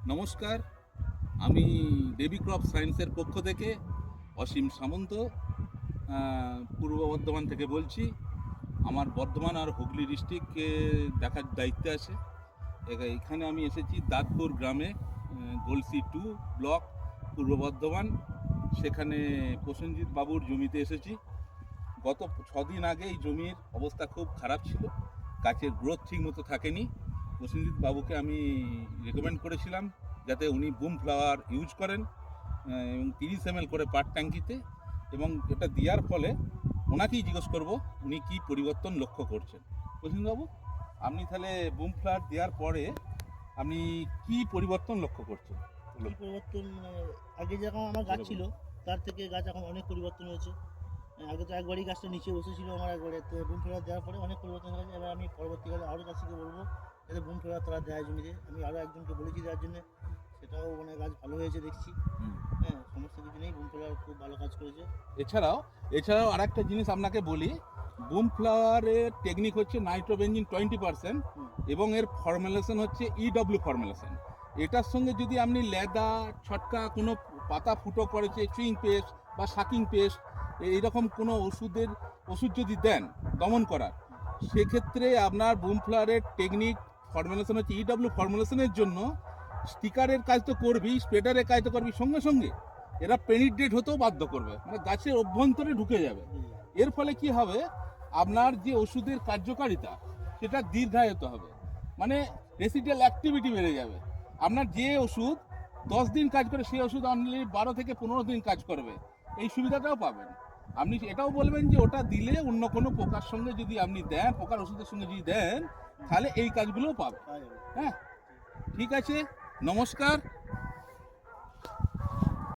নমস্কার, আমি baby crop সায়েন্সের পক্ষ থেকে অসীম সামন্ত পূর্ব বর্ধমান থেকে বলছি। আমার বর্ধমান আর হুগলি ডিস্ট্রিক্টকে দেখার দায়িত্বে আছে। এখানে আমি এসেছি দাঁতপুর গ্রামে, গলসি 2 ব্লক, পূর্ব বর্ধমান। সেখানে প্রসেনজিৎ বাবুর জমিতে এসেছি। গত 6 দিন আগে এই জমির অবস্থা খুব খারাপ ছিল, গাছের গ্রোথ ঠিক মতো থাকেনি। প্রসেনজিৎ বাবুকে আমি রেকমেন্ড করেছিলাম যাতে উনি বুম ফ্লাওয়ার ইউজ করেন এবং 30 ml করে পার ট্যাঙ্কিতে, এবং এটা দেওয়ার ফলে ওনাকেই জিজ্ঞেস করব উনি কি পরিবর্তন লক্ষ্য করছেন। প্রসেনজিৎ বাবু, আপনি তাহলে বুম ফ্লাওয়ার দেওয়ার পরে আপনি কি পরিবর্তন লক্ষ্য করছেন? এই পরিবর্তন আগে যেরকম আমার গাছ ছিল তার থেকে গাছ এখন অনেক পরিবর্তন হয়েছে। আগে তো একবারই গাছটা নিচে বসেছিল আমার, একবারে তো বুম ফেলার দেওয়ার পরে অনেক পরিবর্তন হয়েছে। এবার আমি পরবর্তীকালে আরও চাষিকে বলবো যাতে বুম ফেলার তারা দেয় জমিতে। আমি আরও একজনকে বলেছি দেওয়ার জন্য, সেটাও মানে গাছ ভালো হয়েছে দেখছি। হ্যাঁ, সমস্যা কিছু নেই, বুম ফেলার খুব ভালো কাজ করেছে। এছাড়াও আরেকটা জিনিস আপনাকে বলি, বুম ফ্লাওয়ারের টেকনিক হচ্ছে নাইট্রোবেঞ্জিন 20% এবং এর ফর্মুলেশন হচ্ছে ইডব্লিউ ফর্মুলেশন। এটার সঙ্গে যদি আপনি লেদা, ছটকা, কোনো পাতা ফুটো করেছে, চুইং পেস্ট বা শাকিং পেস্ট, এইরকম কোনো ওষুধ যদি দেন দমন করার, সেক্ষেত্রে আপনার বুম ফ্লাওয়ারের টেকনিক ফর্মুলেশন হচ্ছে ইডব্লিউ ফর্মুলেশনের জন্য স্টিকারের কাজ তো করবি, স্প্রেডারের কাজ তো করবি, সঙ্গে সঙ্গে এরা পেনিট্রেট হতেও বাধ্য করবে, মানে গাছের অভ্যন্তরে ঢুকে যাবে। এর ফলে কি হবে, আপনার যে ওষুধের কার্যকারিতা সেটা দীর্ঘায়িত হবে, মানে রেসিডুয়াল অ্যাক্টিভিটি বেড়ে যাবে। আপনার যে ওষুধ 10 দিন কাজ করে সেই ওষুধ অনলি 12 থেকে 15 দিন কাজ করবে, এই সুবিধাটাও পাবেন। আপনি এটাও বলবেন যে ওটা দিলে অন্য কোনো পোকার সঙ্গে যদি আপনি দেন, পোকার ওষুধের সঙ্গে যদি দেন, তাহলে এই কাজগুলোও পাবেন। হ্যাঁ, ঠিক আছে, নমস্কার।